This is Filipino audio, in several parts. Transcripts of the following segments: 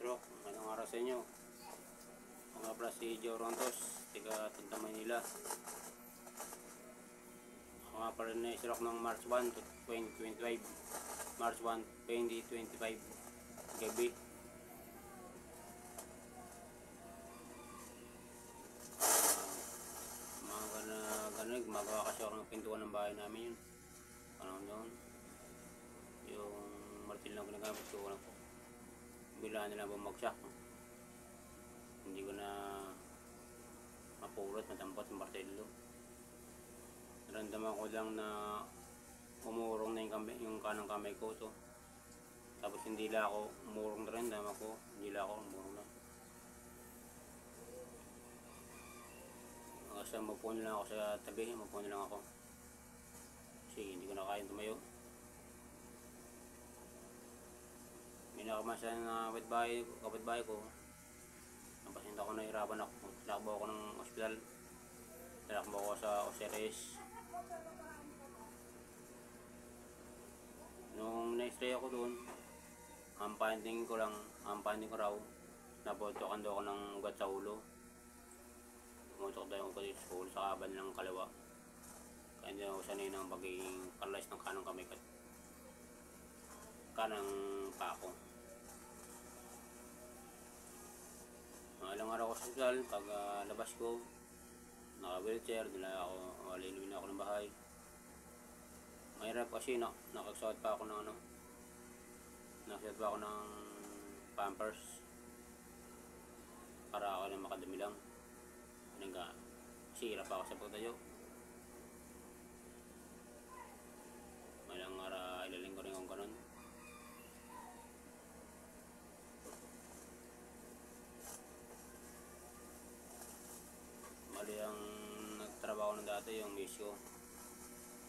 Rock, magandang araw sa inyo. Mga pala si Joe Rontos, tiga Tanta Manila. Ako nga pala na Rock ng March 1, 2025. March 1, 2025. Gabi. Mga gumagawa kasi ako ng pintuan ng bahay namin yun. Panahon doon. Yung martil lang ginagamit ko lang po. Bilaan nila bumagsak. Hindi ko na mapulot, matampot yung martilyo. Naramdaman ko lang na umurong na yung kanang kamay ko to. Tapos hindi lang ako umurong na rin, dama ko, hindi lang ako umurong na. Kasi mapuno lang ako sa tabi, mapuno lang ako. Kasi hindi ko na kaya tumayo. May nakamasan na kapitbahay ko. Napasinta ko, nahirapan ako. Talakbo ako ng ospital. Talakbo ako sa OCRS. Nung na-stay ako doon, ang finding ko raw, napotokan daw ako ng ugat sa ulo. Pumutok daw ako sa ulo sa kaban ng kaliwa. Kaya hindi ako sanay ng pagiging paralyzed ng kanang kamay ko. Kanang pako. Ilang araw ko sa hospital, pag labas ko, naka-wheelchair, linuwi na ako ng bahay. Mahirap kasi nakagsuot pa ako ng nakasuot pa ako ng pampers para ako na makadumi lang. Sira pa ako sa pagtayo. Ilang araw, ilaling ko rin akong ganun. Mali ang nagtrabaho na dati, yung miss ko.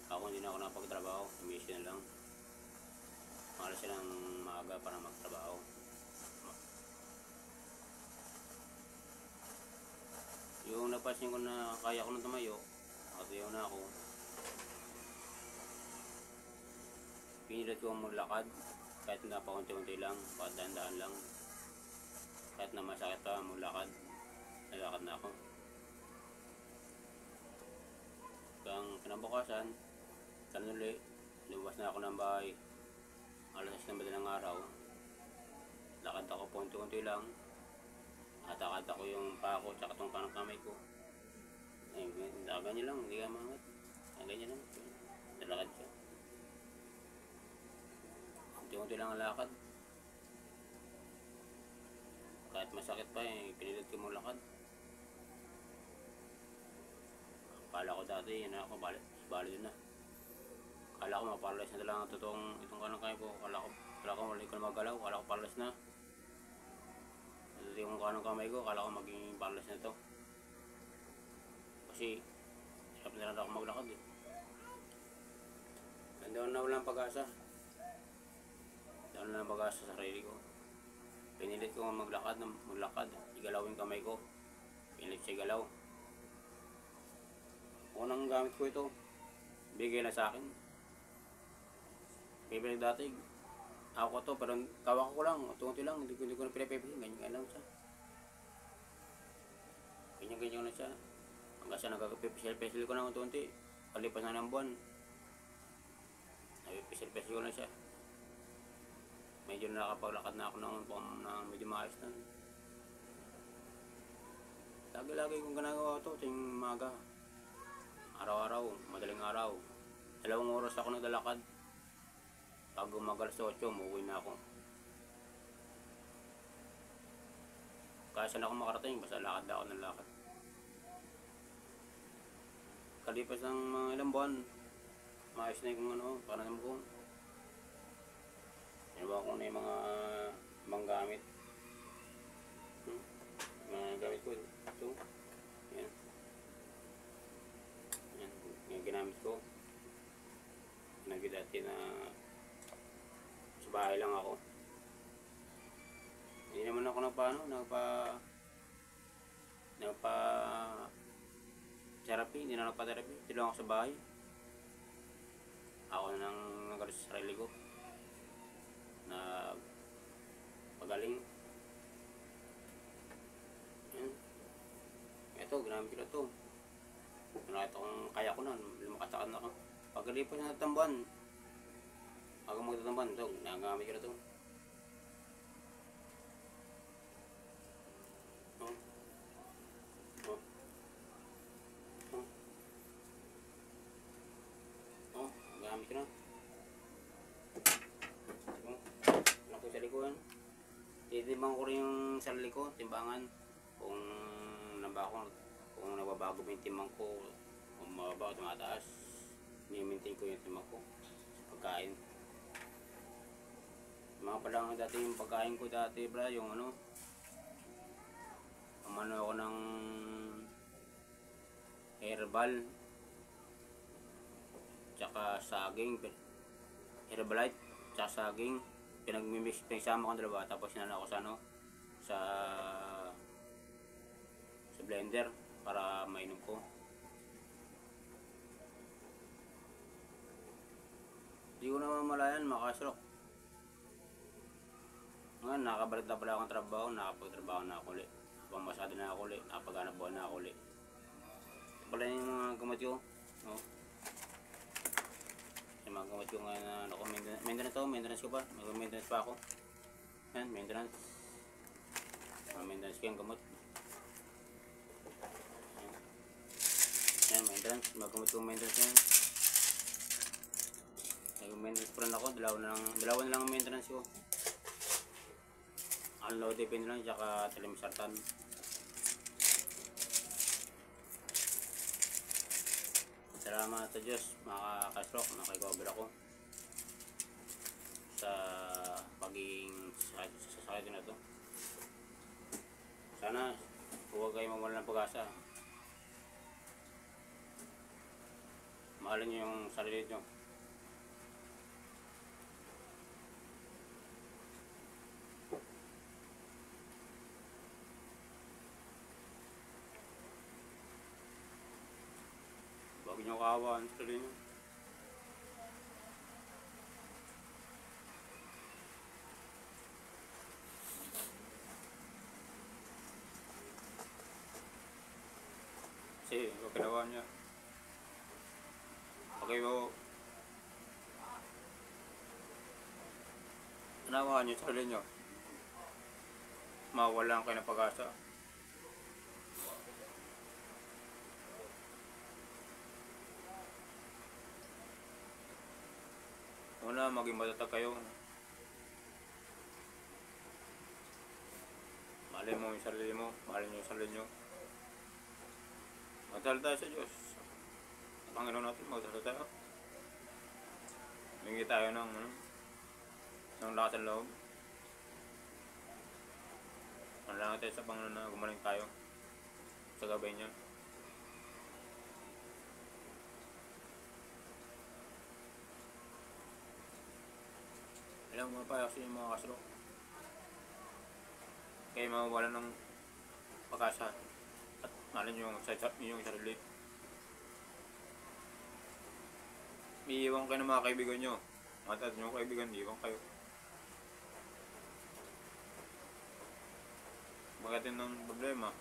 Ako hindi na ako napagtrabaho, miss ko na lang. Malas silang maaga para magtrabaho. Yung napansin ko na kaya ko na tumayo, nakatayo na ako. Pinilit ko maglakad, kahit na paunti-unti lang, dahan-dahan lang. Kahit na masakit pa maglakad, nalakad na ako. Hanggang kinabukasan, tanuli, lumabas na ako ng bahay. Alas 6 ng madaling araw, lakad ako paunti-unti lang. Atakad ako yung pako tsaka itong kanang kamay ko. Ay, ganyan lang, hindi ka mangat. Ganyan lang, nalakad siya. Unti-unti lang ang lakad. Kahit masakit pa pinilit ko maglakad. Akala ko dati, yun na ako, bali yun na. Akala ko maparalyze na lang ang itong kanang kamay ko. Akala ko mali ko na magalaw, akala ko paralyze na. Yung kanang kamay ko, akala ko maging paralyze na ito. Kasi hirap na lang ako maglakad Doon na walang pag-asa. Doon na lang pag-asa sa sarili ko. Pinilit ko maglakad, igalaw yung kamay ko. Pinilit siya igalaw. Unang gamit ko ito, bigay na sa akin. Favorite dati, ako to, pero kawak ko lang, unti-unti lang, hindi ko na pinapapihin, ganyan lang siya. Ganyan na siya. Hanggang siya nagkapisil-pisil ko na unti-unti, palipas na ng buwan. Nagpisil-pisil ko na siya. Medyo nakapaglakad na ako na medyo maayos na. Lagi-lagi kong ginagawa ito, ting maga. Araw-araw, madaling araw. 2 oras ako naglalakad. Pag umagal sa 8, umuwi na ako. Kaya saan ako makarating, basta lakad ako ng lakad. Kalipas ng mga ilang buwan, maayos na yung pananam ko. Nabawa ko na yung mga gamit. Mga gamit ko, ito. Yan. Yan, yung ginamit ko. Dati na sa bahay lang ako. Hindi naman ako therapy, hindi na nagpa-therapy. Hindi lang ako sa bahay. Ako na nang nagalis sa sarili ko na pagaling. ito, ginamit ko na ito. Nakita kong kaya ko na, lumakasakad na ako. Pagkalipas na tambuhan, ako magtatambuhan, ito, nagamit ko na ito. Oh. Oh. Oh. Oh, gamit ko na. Oh, ano ko sa likuan. Titimbang ko rin yung sarili ko, timbangan. Kung nababago ba yung timbang ko, kung mababa o tumataas, i-maintain ko yung timbang ko sa pagkain. Mga pala dati yung pagkain ko dati, bra, yung ano, umano ako ng herbal, tsaka saging, Herbalite, tsaka saging, pinagsama ko dalawa, tapos sinala ko sa ano, sa blender para mainom ko. Hindi ko naman malayan, makasrock. Ngayon, nakabalik na pala akong trabaho, nakapagtrabaho na ako ulit. Pamasado na ako ulit, nakapaghanap buhay na ako ulit. Ito pala yung mga gamot ko. No? Yung mga gamot ko ngayon na maintenance ko pa. Mag-maintenance pa ako. Yan, maintenance. Maintenance ko yung gamot. Yan, maintenance. Mag-gamot ko maintenance yan. Nag-maintenance pa rin ako. Dalawa na lang ang maintenance ko. Unloaded lang, tsaka telemisartan. Salamat sa Diyos, mga kasrock, nakikover ako sa pagiging sakit na to. Sana huwag kayo mawala ng pag-asa. Mahalin niyo yung sarili niyo. Huwag niyo kaawaan sa sarili niyo. Kasi huwag ginawa niya. Okay mo. Ginawa niyo sa sarili niyo. Mawalan kayo ng pag-asa. Una, maging matatag kayo. Mahalin mo yung sarili mo. Mahalin nyo yung sarili nyo. Magdasal tayo sa Diyos. Panginoon natin, magdasal tayo. Humingi tayo ng lakas ng loob. Manalangin tayo sa Panginoon na gumaling tayo sa gabay niya. Alam mo pa kasi yung mga kasro. Kaya mawawalan ng pag-asa at malin yung sarili. Iiwan kayo ng mga kaibigan nyo. Matad nyo kaibigan, iiwan kayo. Magatin ng problema.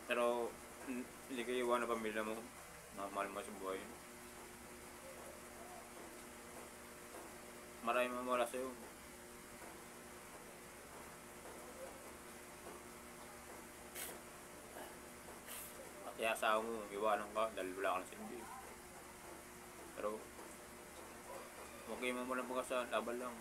Pero hindi kayo iwan ng pamilya mo. Mahal mo sa buhay. Maraming mamawala sa'yo. Pati asawa mo, iwanan ka dahil wala ka ng silbi. Pero huwag kayo mamawala ng pag-asa, laban lang.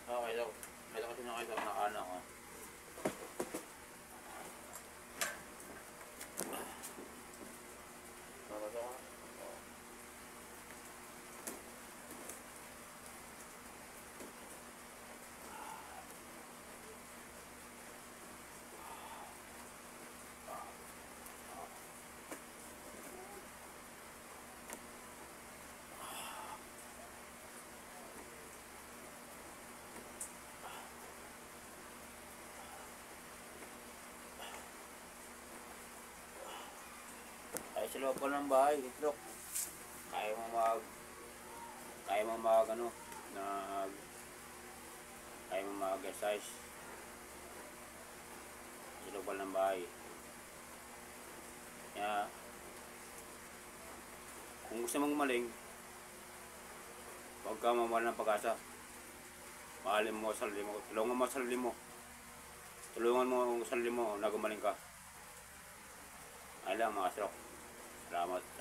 Okay daw. Ito kasi nakita ko na ko. loob ka ng bahay, itlog. Kaya mo mag, kaya mo mag, ano, nag, kaya mo mag-exercise. Sa loob ka ng bahay. Kaya, kung gusto mong maling, huwag ka mawala ng pag-asa. Mahalin mo sa sarili mo. Tulungan mo sa sarili mo. Tulungan mo ang sarili mo na gumaling ka. Ay lang mga sirok. Salamat.